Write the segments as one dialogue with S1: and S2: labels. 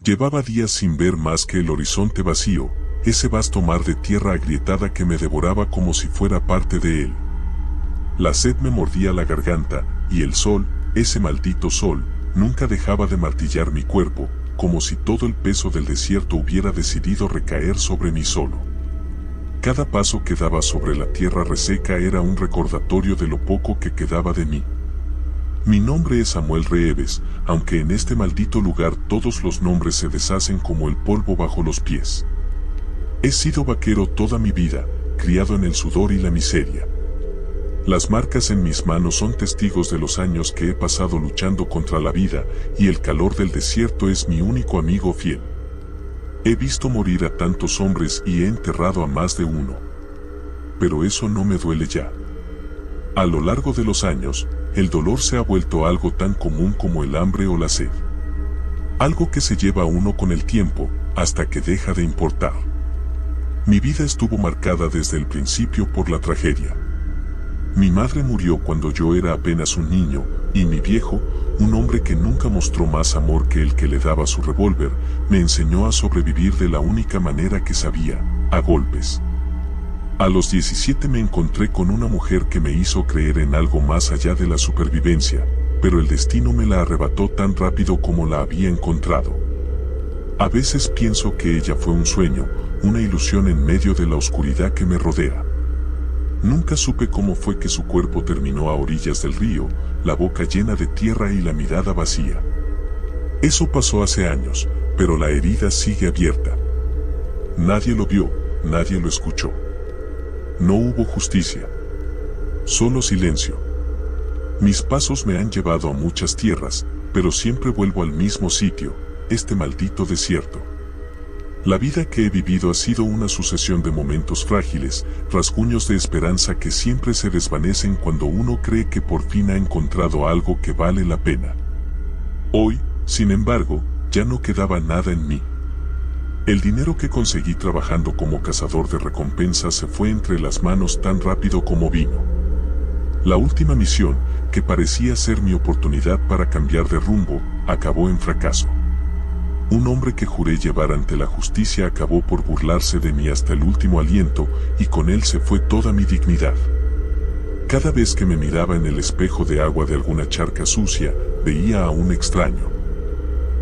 S1: Llevaba días sin ver más que el horizonte vacío, ese vasto mar de tierra agrietada que me devoraba como si fuera parte de él. La sed me mordía la garganta, y el sol, ese maldito sol, nunca dejaba de martillar mi cuerpo, como si todo el peso del desierto hubiera decidido recaer sobre mí solo. Cada paso que daba sobre la tierra reseca era un recordatorio de lo poco que quedaba de mí. Mi nombre es Samuel Reeves, aunque en este maldito lugar todos los nombres se deshacen como el polvo bajo los pies. He sido vaquero toda mi vida, criado en el sudor y la miseria. Las marcas en mis manos son testigos de los años que he pasado luchando contra la vida, y el calor del desierto es mi único amigo fiel. He visto morir a tantos hombres y he enterrado a más de uno. Pero eso no me duele ya. A lo largo de los años, el dolor se ha vuelto algo tan común como el hambre o la sed. Algo que se lleva a uno con el tiempo, hasta que deja de importar. Mi vida estuvo marcada desde el principio por la tragedia. Mi madre murió cuando yo era apenas un niño, y mi viejo, un hombre que nunca mostró más amor que el que le daba su revólver, me enseñó a sobrevivir de la única manera que sabía, a golpes. A los 17 me encontré con una mujer que me hizo creer en algo más allá de la supervivencia, pero el destino me la arrebató tan rápido como la había encontrado. A veces pienso que ella fue un sueño, una ilusión en medio de la oscuridad que me rodea. Nunca supe cómo fue que su cuerpo terminó a orillas del río, la boca llena de tierra y la mirada vacía. Eso pasó hace años, pero la herida sigue abierta. Nadie lo vio, nadie lo escuchó. No hubo justicia. Solo silencio. Mis pasos me han llevado a muchas tierras, pero siempre vuelvo al mismo sitio, este maldito desierto. La vida que he vivido ha sido una sucesión de momentos frágiles, rasguños de esperanza que siempre se desvanecen cuando uno cree que por fin ha encontrado algo que vale la pena. Hoy, sin embargo, ya no quedaba nada en mí. El dinero que conseguí trabajando como cazador de recompensas se fue entre las manos tan rápido como vino. La última misión, que parecía ser mi oportunidad para cambiar de rumbo, acabó en fracaso. Un hombre que juré llevar ante la justicia acabó por burlarse de mí hasta el último aliento, y con él se fue toda mi dignidad. Cada vez que me miraba en el espejo de agua de alguna charca sucia, veía a un extraño.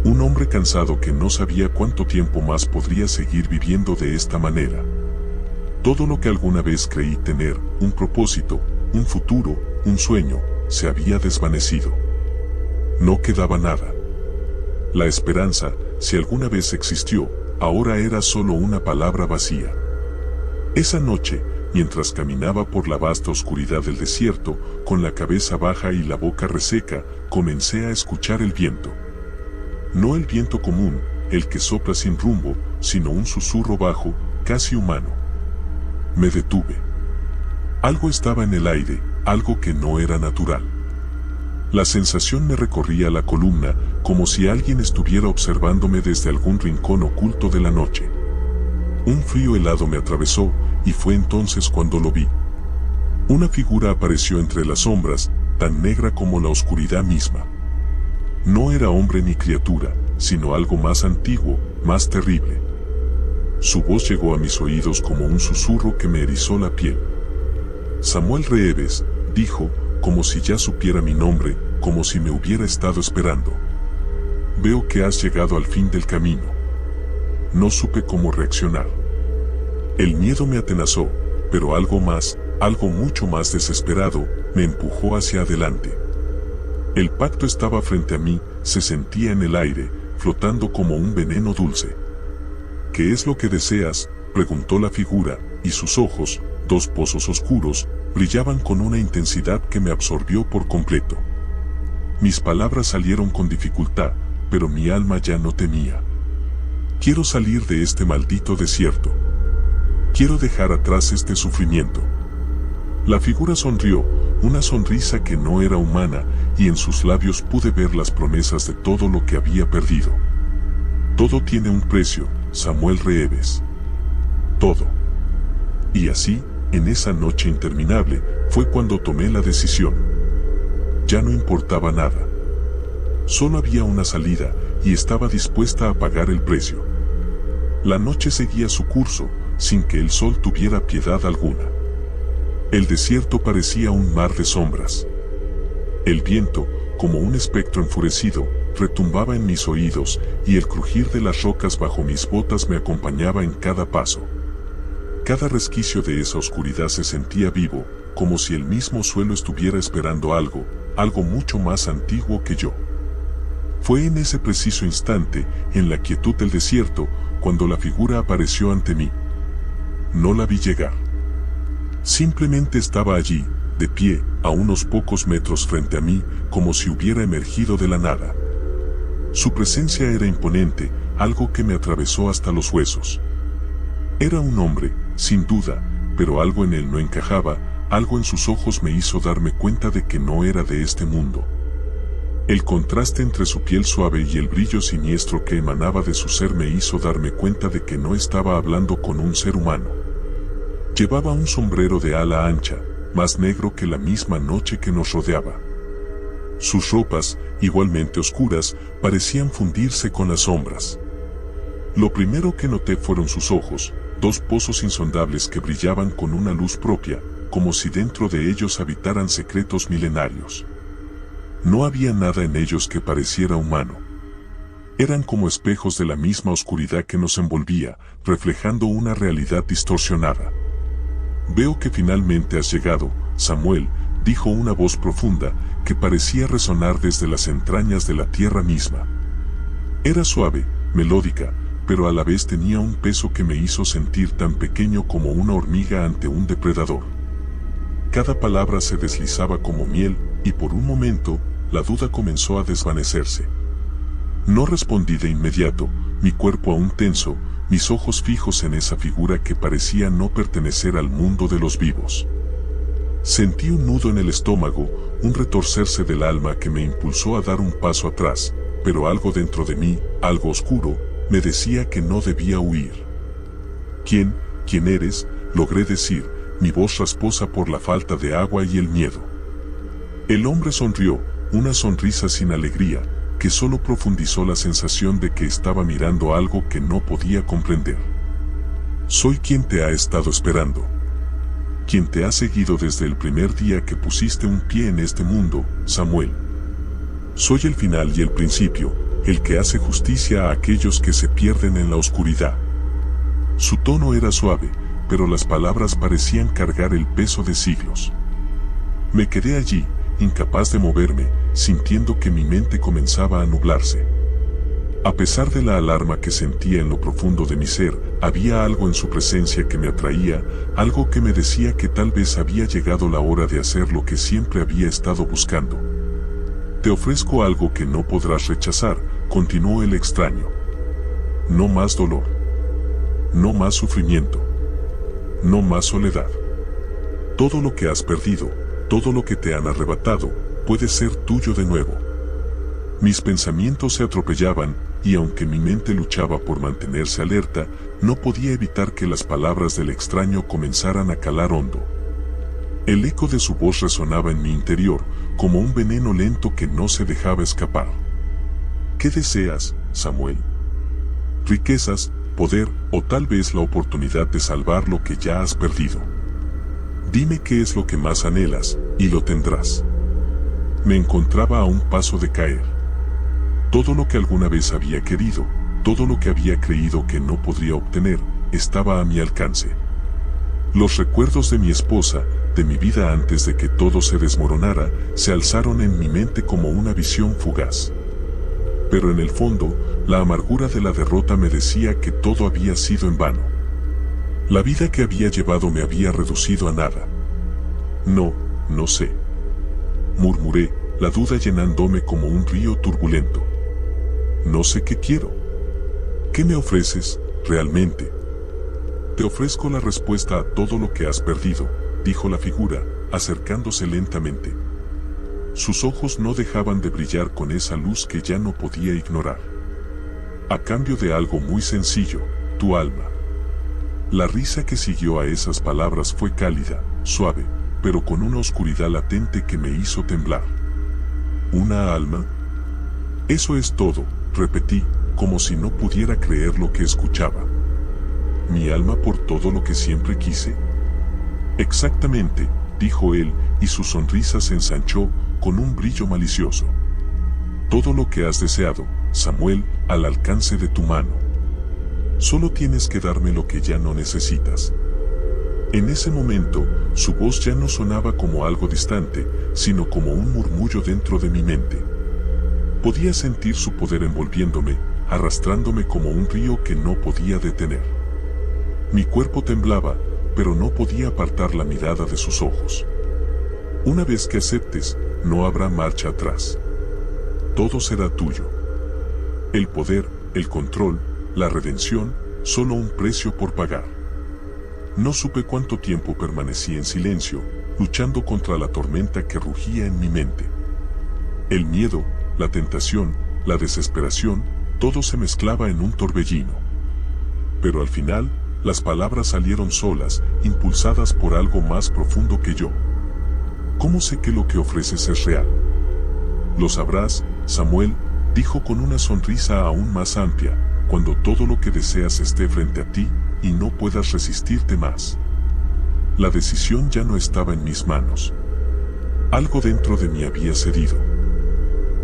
S1: Un hombre cansado que no sabía cuánto tiempo más podría seguir viviendo de esta manera. Todo lo que alguna vez creí tener, un propósito, un futuro, un sueño, se había desvanecido. No quedaba nada. La esperanza, si alguna vez existió, ahora era solo una palabra vacía. Esa noche, mientras caminaba por la vasta oscuridad del desierto, con la cabeza baja y la boca reseca, comencé a escuchar el viento. No el viento común, el que sopla sin rumbo, sino un susurro bajo, casi humano. Me detuve. Algo estaba en el aire, algo que no era natural. La sensación me recorría la columna, como si alguien estuviera observándome desde algún rincón oculto de la noche. Un frío helado me atravesó, y fue entonces cuando lo vi. Una figura apareció entre las sombras, tan negra como la oscuridad misma. No era hombre ni criatura, sino algo más antiguo, más terrible. Su voz llegó a mis oídos como un susurro que me erizó la piel. Samuel Reeves, dijo, como si ya supiera mi nombre, como si me hubiera estado esperando. Veo que has llegado al fin del camino. No supe cómo reaccionar. El miedo me atenazó, pero algo más, algo mucho más desesperado, me empujó hacia adelante. El pacto estaba frente a mí, se sentía en el aire, flotando como un veneno dulce. ¿Qué es lo que deseas?, preguntó la figura, y sus ojos, dos pozos oscuros, brillaban con una intensidad que me absorbió por completo. Mis palabras salieron con dificultad, pero mi alma ya no temía. Quiero salir de este maldito desierto. Quiero dejar atrás este sufrimiento. La figura sonrió, una sonrisa que no era humana, y en sus labios pude ver las promesas de todo lo que había perdido. Todo tiene un precio, Samuel Reeves. Todo. Y así, en esa noche interminable, fue cuando tomé la decisión. Ya no importaba nada. Solo había una salida, y estaba dispuesta a pagar el precio. La noche seguía su curso, sin que el sol tuviera piedad alguna. El desierto parecía un mar de sombras. El viento, como un espectro enfurecido, retumbaba en mis oídos, y el crujir de las rocas bajo mis botas me acompañaba en cada paso. Cada resquicio de esa oscuridad se sentía vivo, como si el mismo suelo estuviera esperando algo mucho más antiguo que yo. Fue en ese preciso instante, en la quietud del desierto, cuando la figura apareció ante mí. No la vi llegar. Simplemente estaba allí, de pie, a unos pocos metros frente a mí, como si hubiera emergido de la nada. Su presencia era imponente, algo que me atravesó hasta los huesos. Era un hombre, sin duda, pero algo en él no encajaba, algo en sus ojos me hizo darme cuenta de que no era de este mundo. El contraste entre su piel suave y el brillo siniestro que emanaba de su ser me hizo darme cuenta de que no estaba hablando con un ser humano. Llevaba un sombrero de ala ancha, más negro que la misma noche que nos rodeaba. Sus ropas, igualmente oscuras, parecían fundirse con las sombras. Lo primero que noté fueron sus ojos, dos pozos insondables que brillaban con una luz propia, como si dentro de ellos habitaran secretos milenarios. No había nada en ellos que pareciera humano. Eran como espejos de la misma oscuridad que nos envolvía, reflejando una realidad distorsionada. «Veo que finalmente has llegado, Samuel», dijo una voz profunda, que parecía resonar desde las entrañas de la tierra misma. Era suave, melódica, pero a la vez tenía un peso que me hizo sentir tan pequeño como una hormiga ante un depredador. Cada palabra se deslizaba como miel, y por un momento, la duda comenzó a desvanecerse. No respondí de inmediato, mi cuerpo aún tenso, mis ojos fijos en esa figura que parecía no pertenecer al mundo de los vivos. Sentí un nudo en el estómago, un retorcerse del alma que me impulsó a dar un paso atrás, pero algo dentro de mí, algo oscuro, me decía que no debía huir. ¿Quién eres?», logré decir, mi voz rasposa por la falta de agua y el miedo. El hombre sonrió, una sonrisa sin alegría, que solo profundizó la sensación de que estaba mirando algo que no podía comprender. «Soy quien te ha estado esperando. Quien te ha seguido desde el primer día que pusiste un pie en este mundo, Samuel. Soy el final y el principio, el que hace justicia a aquellos que se pierden en la oscuridad». Su tono era suave, pero las palabras parecían cargar el peso de siglos. Me quedé allí, incapaz de moverme, sintiendo que mi mente comenzaba a nublarse. A pesar de la alarma que sentía en lo profundo de mi ser, había algo en su presencia que me atraía, algo que me decía que tal vez había llegado la hora de hacer lo que siempre había estado buscando. «Te ofrezco algo que no podrás rechazar», continuó el extraño. «No más dolor. No más sufrimiento. No más soledad. Todo lo que has perdido, todo lo que te han arrebatado, puede ser tuyo de nuevo». Mis pensamientos se atropellaban, y aunque mi mente luchaba por mantenerse alerta, no podía evitar que las palabras del extraño comenzaran a calar hondo. El eco de su voz resonaba en mi interior, como un veneno lento que no se dejaba escapar. «¿Qué deseas, Samuel? Riquezas, poder, o tal vez la oportunidad de salvar lo que ya has perdido. Dime qué es lo que más anhelas, y lo tendrás». Me encontraba a un paso de caer. Todo lo que alguna vez había querido, todo lo que había creído que no podría obtener, estaba a mi alcance. Los recuerdos de mi esposa, de mi vida antes de que todo se desmoronara, se alzaron en mi mente como una visión fugaz. Pero en el fondo, la amargura de la derrota me decía que todo había sido en vano. La vida que había llevado me había reducido a nada. No sé. Murmuré, la duda llenándome como un río turbulento. «No sé qué quiero». «¿Qué me ofreces, realmente?». «Te ofrezco la respuesta a todo lo que has perdido», dijo la figura, acercándose lentamente. Sus ojos no dejaban de brillar con esa luz que ya no podía ignorar. «A cambio de algo muy sencillo, tu alma». La risa que siguió a esas palabras fue cálida, suave, pero con una oscuridad latente que me hizo temblar. «¿Una alma? Eso es todo», repetí, como si no pudiera creer lo que escuchaba. ¿Mi alma por todo lo que siempre quise? Exactamente, dijo él, y su sonrisa se ensanchó con un brillo malicioso. Todo lo que has deseado, Samuel, al alcance de tu mano. Solo tienes que darme lo que ya no necesitas. En ese momento, su voz ya no sonaba como algo distante, sino como un murmullo dentro de mi mente. Podía sentir su poder envolviéndome, arrastrándome como un río que no podía detener. Mi cuerpo temblaba, pero no podía apartar la mirada de sus ojos. Una vez que aceptes, no habrá marcha atrás. Todo será tuyo. El poder, el control, la redención, solo un precio por pagar. No supe cuánto tiempo permanecí en silencio, luchando contra la tormenta que rugía en mi mente. El miedo, la tentación, la desesperación, todo se mezclaba en un torbellino. Pero al final, las palabras salieron solas, impulsadas por algo más profundo que yo. ¿Cómo sé que lo que ofreces es real? Lo sabrás, Samuel, dijo con una sonrisa aún más amplia, cuando todo lo que deseas esté frente a ti y no puedas resistirte más. La decisión ya no estaba en mis manos. Algo dentro de mí había cedido.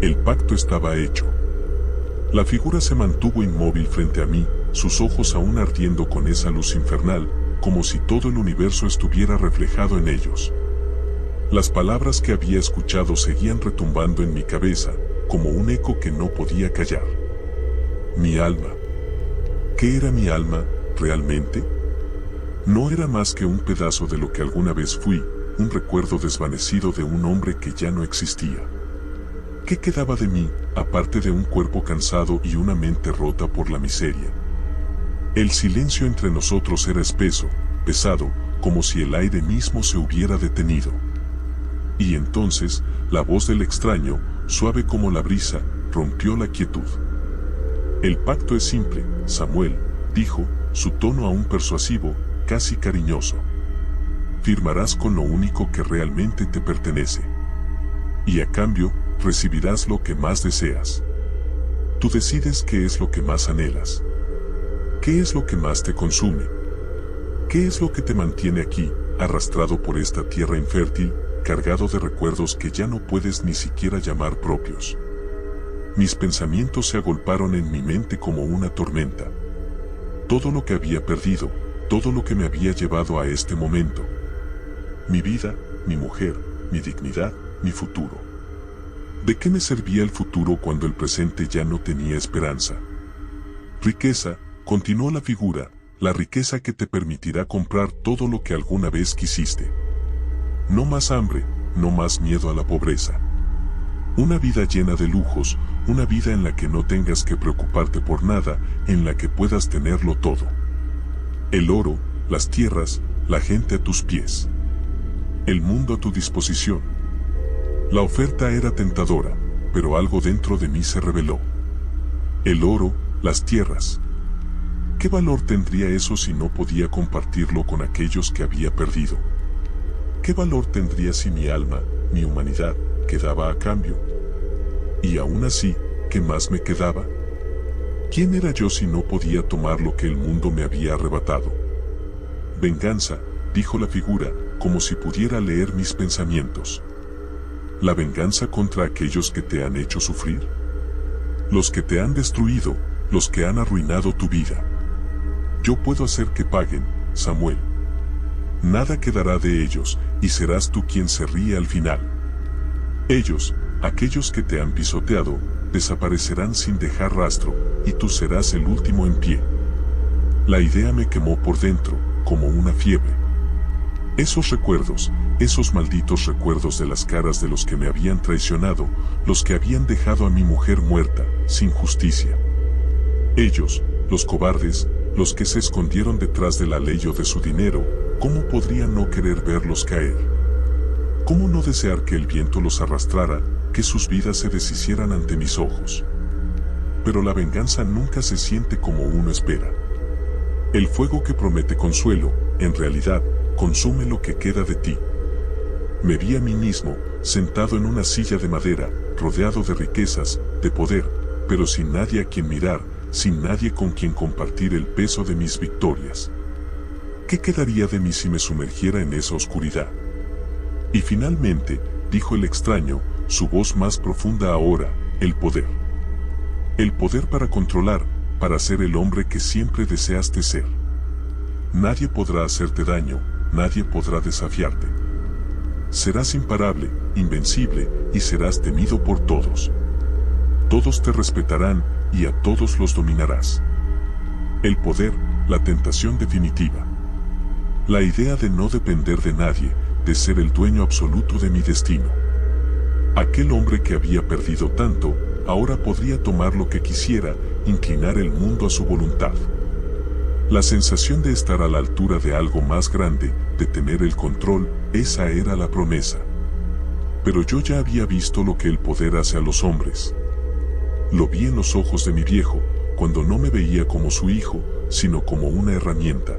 S1: El pacto estaba hecho. La figura se mantuvo inmóvil frente a mí, sus ojos aún ardiendo con esa luz infernal, como si todo el universo estuviera reflejado en ellos. Las palabras que había escuchado seguían retumbando en mi cabeza, como un eco que no podía callar. Mi alma. ¿Qué era mi alma, realmente? No era más que un pedazo de lo que alguna vez fui, un recuerdo desvanecido de un hombre que ya no existía. ¿Qué quedaba de mí, aparte de un cuerpo cansado y una mente rota por la miseria? El silencio entre nosotros era espeso, pesado, como si el aire mismo se hubiera detenido. Y entonces, la voz del extraño, suave como la brisa, rompió la quietud. El pacto es simple, Samuel, dijo, su tono aún persuasivo, casi cariñoso. Firmarás con lo único que realmente te pertenece. Y a cambio, recibirás lo que más deseas. Tú decides qué es lo que más anhelas. ¿Qué es lo que más te consume? ¿Qué es lo que te mantiene aquí, arrastrado por esta tierra infértil, cargado de recuerdos que ya no puedes ni siquiera llamar propios? Mis pensamientos se agolparon en mi mente como una tormenta. Todo lo que había perdido, todo lo que me había llevado a este momento. Mi vida, mi mujer, mi dignidad, mi futuro. ¿De qué me servía el futuro cuando el presente ya no tenía esperanza? Riqueza, continuó la figura, la riqueza que te permitirá comprar todo lo que alguna vez quisiste. No más hambre, no más miedo a la pobreza. Una vida llena de lujos, una vida en la que no tengas que preocuparte por nada, en la que puedas tenerlo todo. El oro, las tierras, la gente a tus pies. El mundo a tu disposición. La oferta era tentadora, pero algo dentro de mí se rebeló. El oro, las tierras. ¿Qué valor tendría eso si no podía compartirlo con aquellos que había perdido? ¿Qué valor tendría si mi alma, mi humanidad, quedaba a cambio? Y aún así, ¿qué más me quedaba? ¿Quién era yo si no podía tomar lo que el mundo me había arrebatado? Venganza, dijo la figura, como si pudiera leer mis pensamientos. ¿La venganza contra aquellos que te han hecho sufrir? Los que te han destruido, los que han arruinado tu vida. Yo puedo hacer que paguen, Samuel. Nada quedará de ellos, y serás tú quien se ríe al final. Ellos, aquellos que te han pisoteado, desaparecerán sin dejar rastro, y tú serás el último en pie. La idea me quemó por dentro, como una fiebre. Esos recuerdos, esos malditos recuerdos de las caras de los que me habían traicionado, los que habían dejado a mi mujer muerta, sin justicia. Ellos, los cobardes, los que se escondieron detrás de la ley o de su dinero, ¿cómo podría no querer verlos caer? ¿Cómo no desear que el viento los arrastrara, que sus vidas se deshicieran ante mis ojos? Pero la venganza nunca se siente como uno espera. El fuego que promete consuelo, en realidad, consume lo que queda de ti. Me vi a mí mismo, sentado en una silla de madera, rodeado de riquezas, de poder, pero sin nadie a quien mirar, sin nadie con quien compartir el peso de mis victorias. ¿Qué quedaría de mí si me sumergiera en esa oscuridad? Y finalmente, dijo el extraño, su voz más profunda ahora, el poder. El poder para controlar, para ser el hombre que siempre deseaste ser. Nadie podrá hacerte daño, nadie podrá desafiarte. Serás imparable, invencible, y serás temido por todos. Todos te respetarán, y a todos los dominarás. El poder, la tentación definitiva. La idea de no depender de nadie, de ser el dueño absoluto de mi destino. Aquel hombre que había perdido tanto, ahora podría tomar lo que quisiera, inclinar el mundo a su voluntad. La sensación de estar a la altura de algo más grande, de tener el control, esa era la promesa. Pero yo ya había visto lo que el poder hace a los hombres. Lo vi en los ojos de mi viejo, cuando no me veía como su hijo, sino como una herramienta.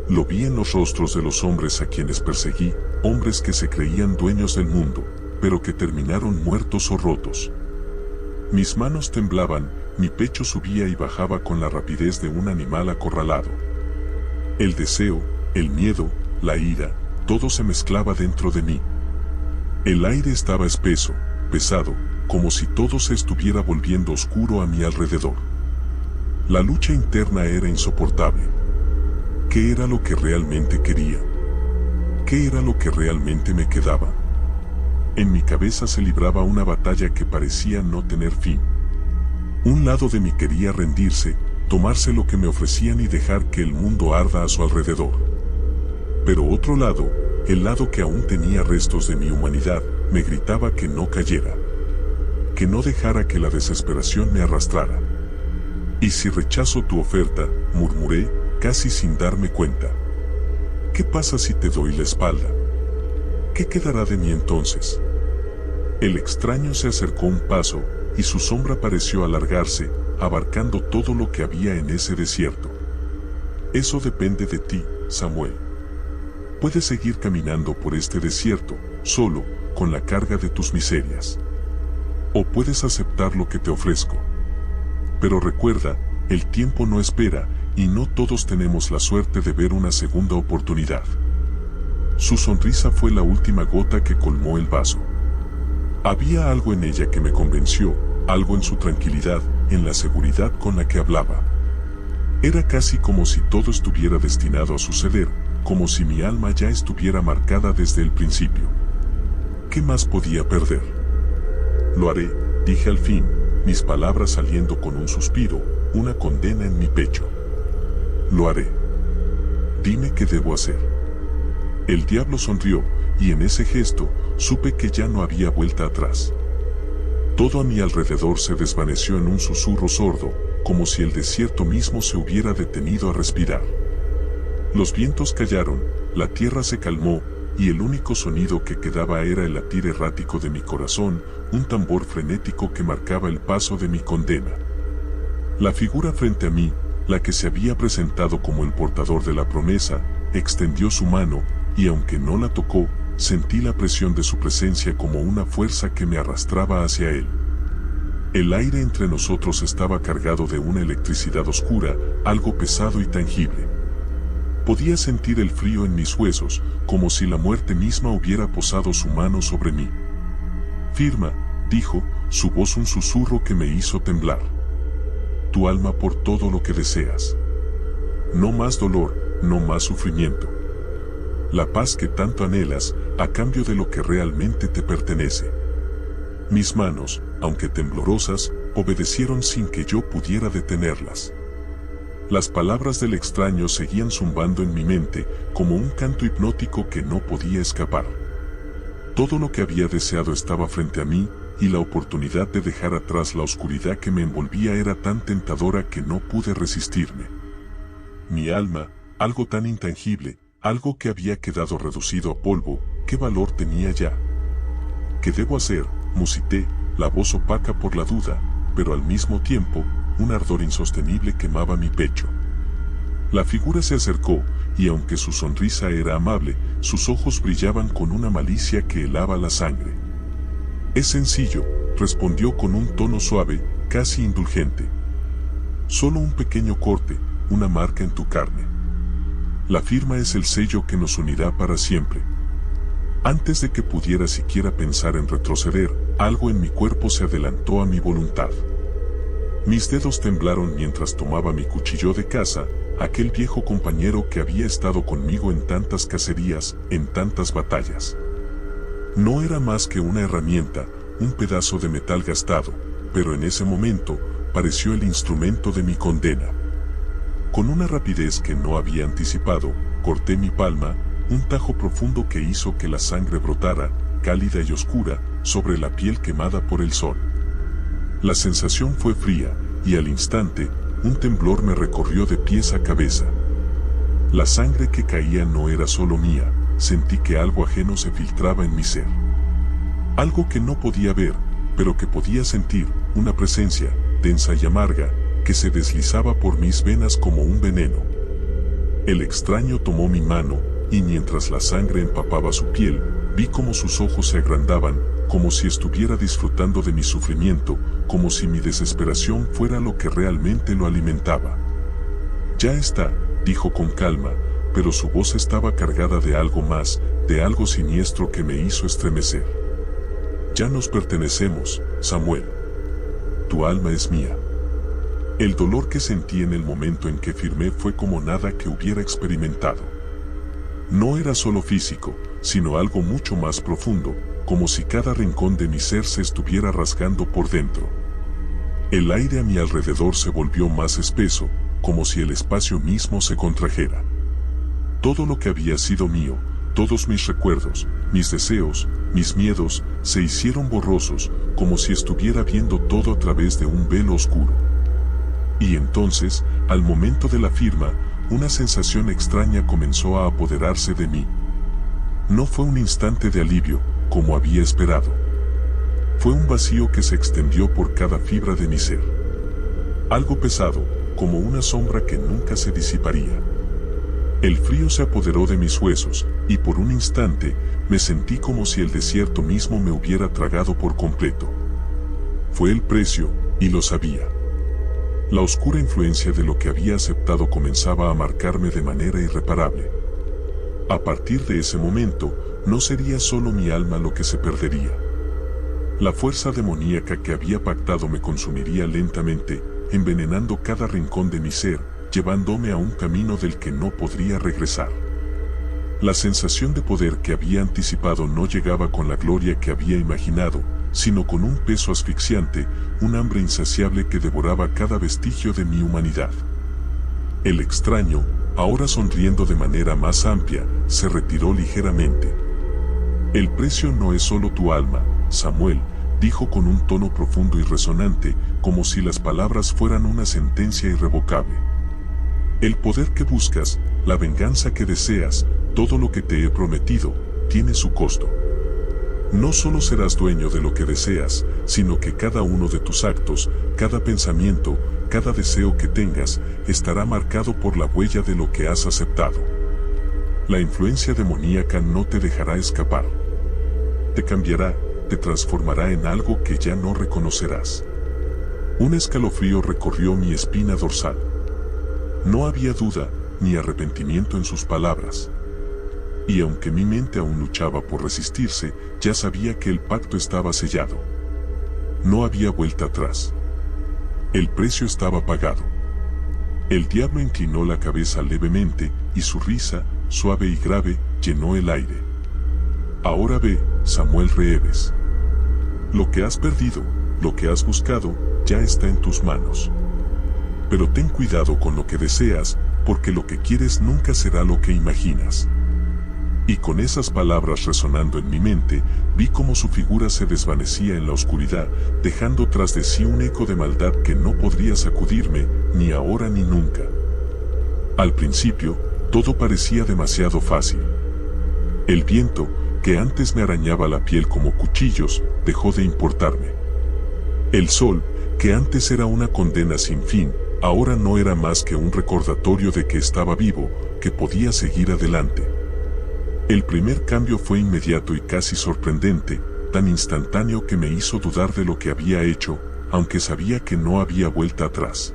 S1: Lo vi en los rostros de los hombres a quienes perseguí, hombres que se creían dueños del mundo, pero que terminaron muertos o rotos. Mis manos temblaban, mi pecho subía y bajaba con la rapidez de un animal acorralado. El deseo, el miedo, la ira, todo se mezclaba dentro de mí. El aire estaba espeso, pesado, como si todo se estuviera volviendo oscuro a mi alrededor. La lucha interna era insoportable. ¿Qué era lo que realmente quería? ¿Qué era lo que realmente me quedaba? En mi cabeza se libraba una batalla que parecía no tener fin. Un lado de mí quería rendirse, tomarse lo que me ofrecían y dejar que el mundo arda a su alrededor. Pero otro lado, el lado que aún tenía restos de mi humanidad, me gritaba que no cayera. Que no dejara que la desesperación me arrastrara. «¿Y si rechazo tu oferta?», murmuré, casi sin darme cuenta. «¿Qué pasa si te doy la espalda? ¿Qué quedará de mí entonces?». El extraño se acercó un paso, y su sombra pareció alargarse, abarcando todo lo que había en ese desierto. «Eso depende de ti, Samuel. Puedes seguir caminando por este desierto, solo, con la carga de tus miserias. O puedes aceptar lo que te ofrezco. Pero recuerda, el tiempo no espera, y no todos tenemos la suerte de ver una segunda oportunidad». Su sonrisa fue la última gota que colmó el vaso. Había algo en ella que me convenció, algo en su tranquilidad, en la seguridad con la que hablaba. Era casi como si todo estuviera destinado a suceder, como si mi alma ya estuviera marcada desde el principio. ¿Qué más podía perder? «Lo haré», dije al fin, mis palabras saliendo con un suspiro, una condena en mi pecho. «Lo haré. Dime qué debo hacer». El diablo sonrió, y en ese gesto, supe que ya no había vuelta atrás. Todo a mi alrededor se desvaneció en un susurro sordo, como si el desierto mismo se hubiera detenido a respirar. Los vientos callaron, la tierra se calmó, y el único sonido que quedaba era el latir errático de mi corazón, un tambor frenético que marcaba el paso de mi condena. La figura frente a mí, la que se había presentado como el portador de la promesa, extendió su mano, y aunque no la tocó, sentí la presión de su presencia como una fuerza que me arrastraba hacia él. El aire entre nosotros estaba cargado de una electricidad oscura, algo pesado y tangible. Podía sentir el frío en mis huesos, como si la muerte misma hubiera posado su mano sobre mí. «Firma», dijo, su voz un susurro que me hizo temblar. «Tu alma por todo lo que deseas. No más dolor, no más sufrimiento. La paz que tanto anhelas, a cambio de lo que realmente te pertenece». Mis manos, aunque temblorosas, obedecieron sin que yo pudiera detenerlas. Las palabras del extraño seguían zumbando en mi mente, como un canto hipnótico que no podía escapar. Todo lo que había deseado estaba frente a mí, y la oportunidad de dejar atrás la oscuridad que me envolvía era tan tentadora que no pude resistirme. Mi alma, algo tan intangible, algo que había quedado reducido a polvo, ¿qué valor tenía ya? «¿Qué debo hacer?», musité, la voz opaca por la duda, pero al mismo tiempo, un ardor insostenible quemaba mi pecho. La figura se acercó, y aunque su sonrisa era amable, sus ojos brillaban con una malicia que helaba la sangre. «Es sencillo», respondió con un tono suave, casi indulgente. Solo un pequeño corte, una marca en tu carne. La firma es el sello que nos unirá para siempre. Antes de que pudiera siquiera pensar en retroceder, algo en mi cuerpo se adelantó a mi voluntad. Mis dedos temblaron mientras tomaba mi cuchillo de caza, aquel viejo compañero que había estado conmigo en tantas cacerías, en tantas batallas. No era más que una herramienta, un pedazo de metal gastado, pero en ese momento pareció el instrumento de mi condena. Con una rapidez que no había anticipado, corté mi palma, un tajo profundo que hizo que la sangre brotara, cálida y oscura, sobre la piel quemada por el sol. La sensación fue fría, y al instante, un temblor me recorrió de pies a cabeza. La sangre que caía no era solo mía, sentí que algo ajeno se filtraba en mi ser. Algo que no podía ver, pero que podía sentir, una presencia, densa y amarga, que se deslizaba por mis venas como un veneno. El extraño tomó mi mano, y mientras la sangre empapaba su piel, vi como sus ojos se agrandaban, como si estuviera disfrutando de mi sufrimiento, como si mi desesperación fuera lo que realmente lo alimentaba. Ya está, dijo con calma, pero su voz estaba cargada de algo más, de algo siniestro que me hizo estremecer. Ya nos pertenecemos, Samuel. Tu alma es mía. El dolor que sentí en el momento en que firmé fue como nada que hubiera experimentado. No era solo físico, sino algo mucho más profundo, como si cada rincón de mi ser se estuviera rasgando por dentro. El aire a mi alrededor se volvió más espeso, como si el espacio mismo se contrajera. Todo lo que había sido mío, todos mis recuerdos, mis deseos, mis miedos, se hicieron borrosos, como si estuviera viendo todo a través de un velo oscuro. Y entonces, al momento de la firma, una sensación extraña comenzó a apoderarse de mí. No fue un instante de alivio, como había esperado. Fue un vacío que se extendió por cada fibra de mi ser. Algo pesado, como una sombra que nunca se disiparía. El frío se apoderó de mis huesos, y por un instante, me sentí como si el desierto mismo me hubiera tragado por completo. Fue el precio, y lo sabía. La oscura influencia de lo que había aceptado comenzaba a marcarme de manera irreparable. A partir de ese momento, no sería solo mi alma lo que se perdería. La fuerza demoníaca que había pactado me consumiría lentamente, envenenando cada rincón de mi ser, llevándome a un camino del que no podría regresar. La sensación de poder que había anticipado no llegaba con la gloria que había imaginado, sino con un peso asfixiante, un hambre insaciable que devoraba cada vestigio de mi humanidad. El extraño, ahora sonriendo de manera más amplia, se retiró ligeramente. El precio no es solo tu alma, Samuel, dijo con un tono profundo y resonante, como si las palabras fueran una sentencia irrevocable. El poder que buscas, la venganza que deseas, todo lo que te he prometido, tiene su costo. No solo serás dueño de lo que deseas, sino que cada uno de tus actos, cada pensamiento, cada deseo que tengas, estará marcado por la huella de lo que has aceptado. La influencia demoníaca no te dejará escapar. Te cambiará, te transformará en algo que ya no reconocerás. Un escalofrío recorrió mi espina dorsal. No había duda, ni arrepentimiento en sus palabras. Y aunque mi mente aún luchaba por resistirse, ya sabía que el pacto estaba sellado. No había vuelta atrás. El precio estaba pagado. El diablo inclinó la cabeza levemente, y su risa, suave y grave, llenó el aire. Ahora ve, Samuel Reeves. Lo que has perdido, lo que has buscado, ya está en tus manos. Pero ten cuidado con lo que deseas, porque lo que quieres nunca será lo que imaginas. Y con esas palabras resonando en mi mente, vi cómo su figura se desvanecía en la oscuridad, dejando tras de sí un eco de maldad que no podría sacudirme, ni ahora ni nunca. Al principio, todo parecía demasiado fácil. El viento, que antes me arañaba la piel como cuchillos, dejó de importarme. El sol, que antes era una condena sin fin, ahora no era más que un recordatorio de que estaba vivo, que podía seguir adelante. El primer cambio fue inmediato y casi sorprendente, tan instantáneo que me hizo dudar de lo que había hecho, aunque sabía que no había vuelta atrás.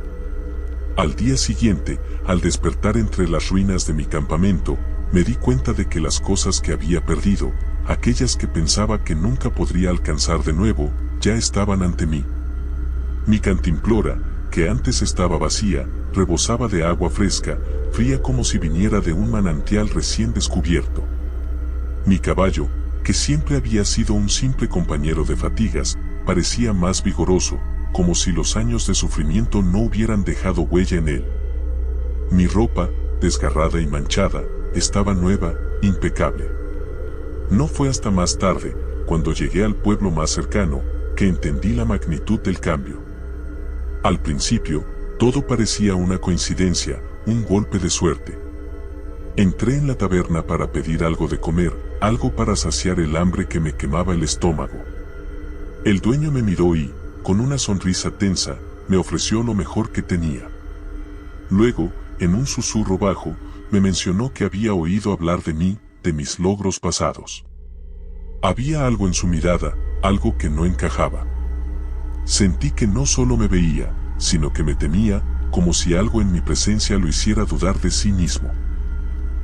S1: Al día siguiente, al despertar entre las ruinas de mi campamento, me di cuenta de que las cosas que había perdido, aquellas que pensaba que nunca podría alcanzar de nuevo, ya estaban ante mí. Mi cantimplora, que antes estaba vacía, rebosaba de agua fresca, fría como si viniera de un manantial recién descubierto. Mi caballo, que siempre había sido un simple compañero de fatigas, parecía más vigoroso, como si los años de sufrimiento no hubieran dejado huella en él. Mi ropa, desgarrada y manchada, estaba nueva, impecable. No fue hasta más tarde, cuando llegué al pueblo más cercano, que entendí la magnitud del cambio. Al principio, todo parecía una coincidencia, un golpe de suerte. Entré en la taberna para pedir algo de comer, algo para saciar el hambre que me quemaba el estómago. El dueño me miró y, con una sonrisa tensa, me ofreció lo mejor que tenía. Luego, en un susurro bajo, me mencionó que había oído hablar de mí, de mis logros pasados. Había algo en su mirada, algo que no encajaba. Sentí que no solo me veía, sino que me temía, como si algo en mi presencia lo hiciera dudar de sí mismo.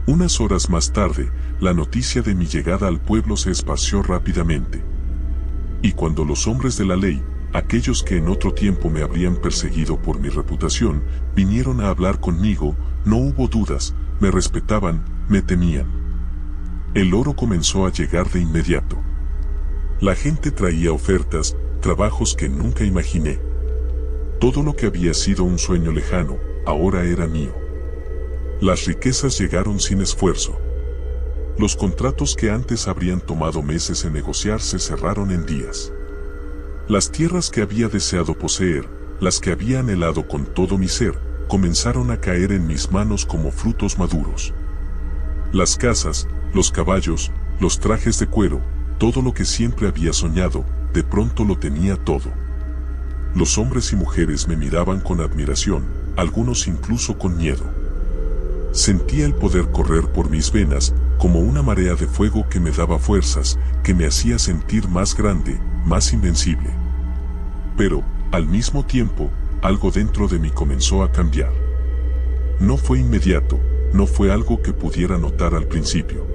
S1: Unas horas más tarde, la noticia de mi llegada al pueblo se esparció rápidamente. Y cuando los hombres de la ley, aquellos que en otro tiempo me habrían perseguido por mi reputación, vinieron a hablar conmigo, no hubo dudas, me respetaban, me temían. El oro comenzó a llegar de inmediato. La gente traía ofertas, trabajos que nunca imaginé. Todo lo que había sido un sueño lejano, ahora era mío. Las riquezas llegaron sin esfuerzo. Los contratos que antes habrían tomado meses en negociar se cerraron en días. Las tierras que había deseado poseer, las que había anhelado con todo mi ser, comenzaron a caer en mis manos como frutos maduros. Las casas, los caballos, los trajes de cuero, todo lo que siempre había soñado, de pronto lo tenía todo. Los hombres y mujeres me miraban con admiración, algunos incluso con miedo. Sentía el poder correr por mis venas, como una marea de fuego que me daba fuerzas, que me hacía sentir más grande, más invencible. Pero, al mismo tiempo, algo dentro de mí comenzó a cambiar. No fue inmediato, no fue algo que pudiera notar al principio.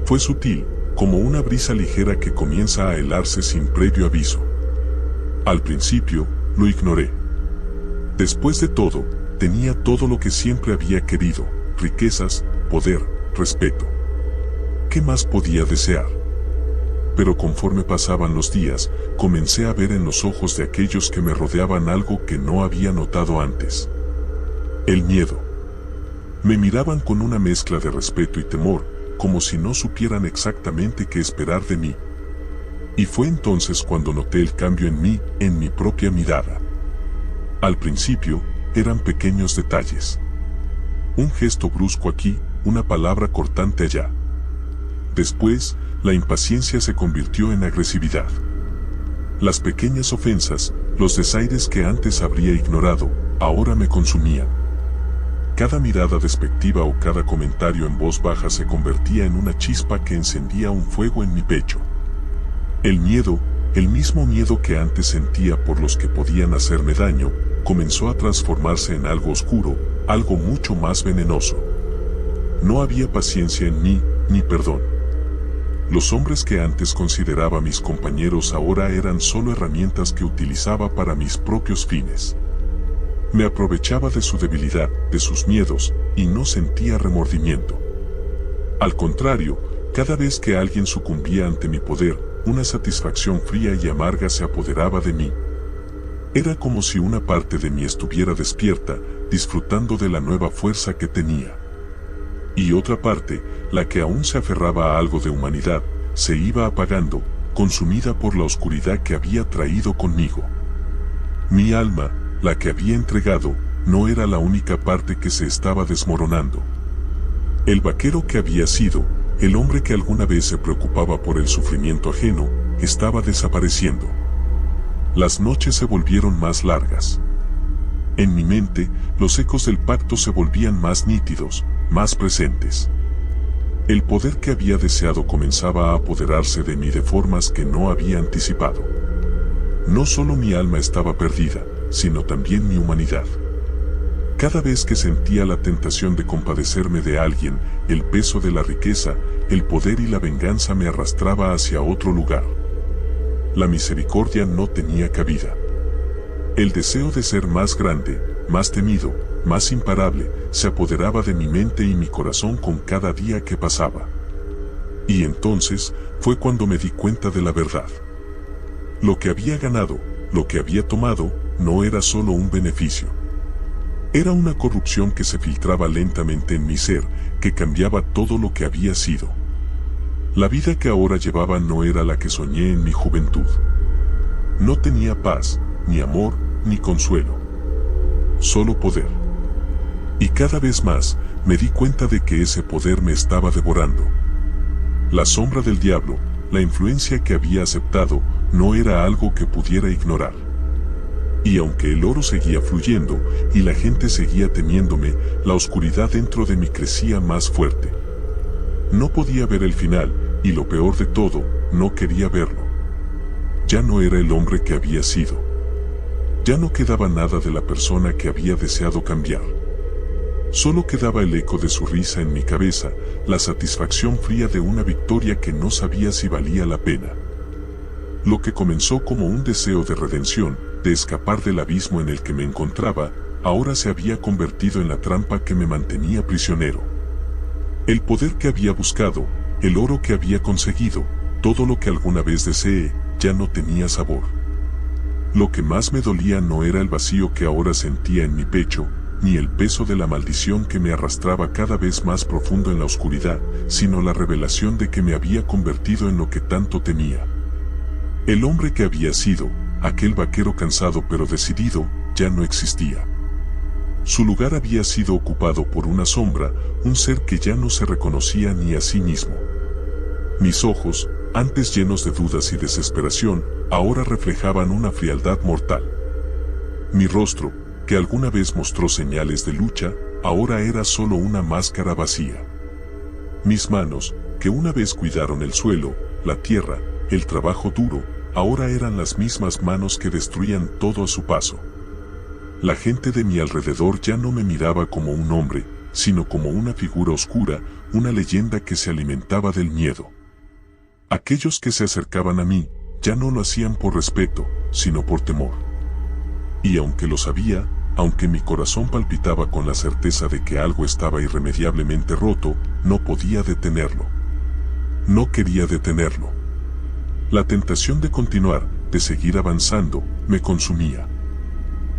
S1: Fue sutil, como una brisa ligera que comienza a helarse sin previo aviso. Al principio, lo ignoré. Después de todo, tenía todo lo que siempre había querido, riquezas, poder, respeto. ¿Qué más podía desear? Pero conforme pasaban los días, comencé a ver en los ojos de aquellos que me rodeaban algo que no había notado antes. El miedo. Me miraban con una mezcla de respeto y temor, como si no supieran exactamente qué esperar de mí. Y fue entonces cuando noté el cambio en mí, en mi propia mirada. Al principio, eran pequeños detalles. Un gesto brusco aquí, una palabra cortante allá. Después, la impaciencia se convirtió en agresividad. Las pequeñas ofensas, los desaires que antes habría ignorado, ahora me consumían. Cada mirada despectiva o cada comentario en voz baja se convertía en una chispa que encendía un fuego en mi pecho. El miedo, el mismo miedo que antes sentía por los que podían hacerme daño, comenzó a transformarse en algo oscuro, algo mucho más venenoso. No había paciencia en mí, ni perdón. Los hombres que antes consideraba mis compañeros ahora eran solo herramientas que utilizaba para mis propios fines. Me aprovechaba de su debilidad, de sus miedos, y no sentía remordimiento. Al contrario, cada vez que alguien sucumbía ante mi poder, una satisfacción fría y amarga se apoderaba de mí. Era como si una parte de mí estuviera despierta, disfrutando de la nueva fuerza que tenía. Y otra parte, la que aún se aferraba a algo de humanidad, se iba apagando, consumida por la oscuridad que había traído conmigo. Mi alma, la que había entregado, no era la única parte que se estaba desmoronando. El vaquero que había sido, el hombre que alguna vez se preocupaba por el sufrimiento ajeno, estaba desapareciendo. Las noches se volvieron más largas. En mi mente, los ecos del pacto se volvían más nítidos, más presentes. El poder que había deseado comenzaba a apoderarse de mí de formas que no había anticipado. No solo mi alma estaba perdida, sino también mi humanidad. Cada vez que sentía la tentación de compadecerme de alguien, el peso de la riqueza, el poder y la venganza me arrastraba hacia otro lugar. La misericordia no tenía cabida. El deseo de ser más grande, más temido, más imparable, se apoderaba de mi mente y mi corazón con cada día que pasaba. Y entonces fue cuando me di cuenta de la verdad. Lo que había ganado, lo que había tomado, no era solo un beneficio. Era una corrupción que se filtraba lentamente en mi ser, que cambiaba todo lo que había sido. La vida que ahora llevaba no era la que soñé en mi juventud. No tenía paz, ni amor, ni consuelo. Solo poder. Y cada vez más, me di cuenta de que ese poder me estaba devorando. La sombra del diablo, la influencia que había aceptado, no era algo que pudiera ignorar. Y aunque el oro seguía fluyendo, y la gente seguía temiéndome, la oscuridad dentro de mí crecía más fuerte. No podía ver el final, y lo peor de todo, no quería verlo. Ya no era el hombre que había sido. Ya no quedaba nada de la persona que había deseado cambiar. Solo quedaba el eco de su risa en mi cabeza, la satisfacción fría de una victoria que no sabía si valía la pena. Lo que comenzó como un deseo de redención, de escapar del abismo en el que me encontraba, ahora se había convertido en la trampa que me mantenía prisionero. El poder que había buscado, el oro que había conseguido, todo lo que alguna vez deseé, ya no tenía sabor. Lo que más me dolía no era el vacío que ahora sentía en mi pecho, ni el peso de la maldición que me arrastraba cada vez más profundo en la oscuridad, sino la revelación de que me había convertido en lo que tanto temía. El hombre que había sido, aquel vaquero cansado pero decidido, ya no existía. Su lugar había sido ocupado por una sombra, un ser que ya no se reconocía ni a sí mismo. Mis ojos, antes llenos de dudas y desesperación, ahora reflejaban una frialdad mortal. Mi rostro, que alguna vez mostró señales de lucha, ahora era solo una máscara vacía. Mis manos, que una vez cuidaron el suelo, la tierra, el trabajo duro, ahora eran las mismas manos que destruían todo a su paso. La gente de mi alrededor ya no me miraba como un hombre, sino como una figura oscura, una leyenda que se alimentaba del miedo. Aquellos que se acercaban a mí, ya no lo hacían por respeto, sino por temor. Y aunque lo sabía, aunque mi corazón palpitaba con la certeza de que algo estaba irremediablemente roto, no podía detenerlo. No quería detenerlo. La tentación de continuar, de seguir avanzando, me consumía.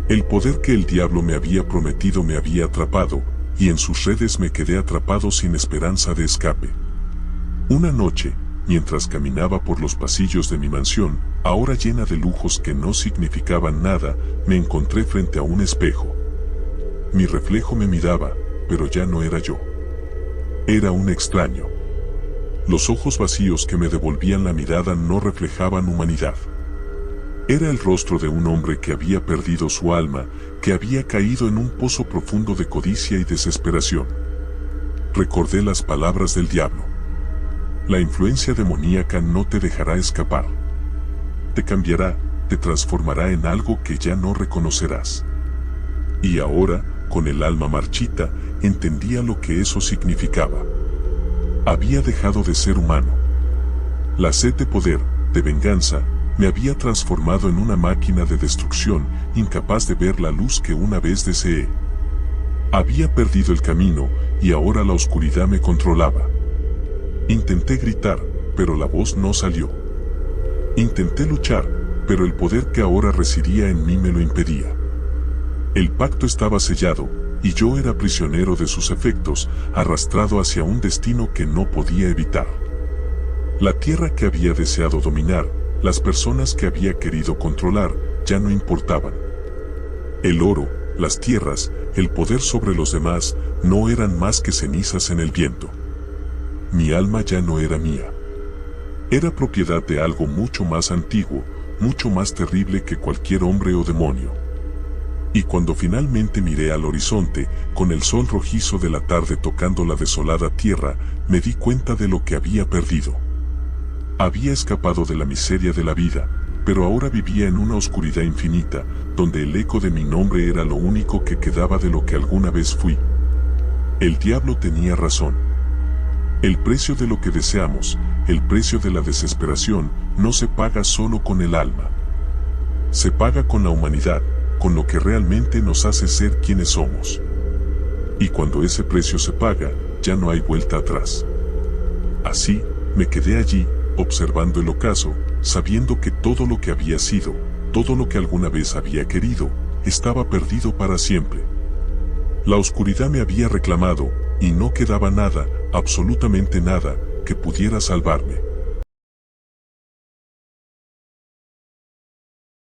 S1: El poder que el diablo me había prometido me había atrapado, y en sus redes me quedé atrapado sin esperanza de escape. Una noche, mientras caminaba por los pasillos de mi mansión, ahora llena de lujos que no significaban nada, me encontré frente a un espejo. Mi reflejo me miraba, pero ya no era yo. Era un extraño. Los ojos vacíos que me devolvían la mirada no reflejaban humanidad. Era el rostro de un hombre que había perdido su alma, que había caído en un pozo profundo de codicia y desesperación. Recordé las palabras del diablo. La influencia demoníaca no te dejará escapar. Te cambiará, te transformará en algo que ya no reconocerás. Y ahora, con el alma marchita, entendía lo que eso significaba. Había dejado de ser humano. La sed de poder, de venganza, me había transformado en una máquina de destrucción, incapaz de ver la luz que una vez deseé. Había perdido el camino, y ahora la oscuridad me controlaba. Intenté gritar, pero la voz no salió. Intenté luchar, pero el poder que ahora residía en mí me lo impedía. El pacto estaba sellado, y yo era prisionero de sus efectos, arrastrado hacia un destino que no podía evitar. La tierra que había deseado dominar, las personas que había querido controlar, ya no importaban. El oro, las tierras, el poder sobre los demás, no eran más que cenizas en el viento. Mi alma ya no era mía. Era propiedad de algo mucho más antiguo, mucho más terrible que cualquier hombre o demonio. Y cuando finalmente miré al horizonte, con el sol rojizo de la tarde tocando la desolada tierra, me di cuenta de lo que había perdido. Había escapado de la miseria de la vida, pero ahora vivía en una oscuridad infinita, donde el eco de mi nombre era lo único que quedaba de lo que alguna vez fui. El diablo tenía razón. El precio de lo que deseamos, el precio de la desesperación, no se paga solo con el alma. Se paga con la humanidad, con lo que realmente nos hace ser quienes somos. Y cuando ese precio se paga, ya no hay vuelta atrás. Así, me quedé allí, observando el ocaso, sabiendo que todo lo que había sido, todo lo que alguna vez había querido, estaba perdido para siempre. La oscuridad me había reclamado, y no quedaba nada, absolutamente nada, que pudiera salvarme.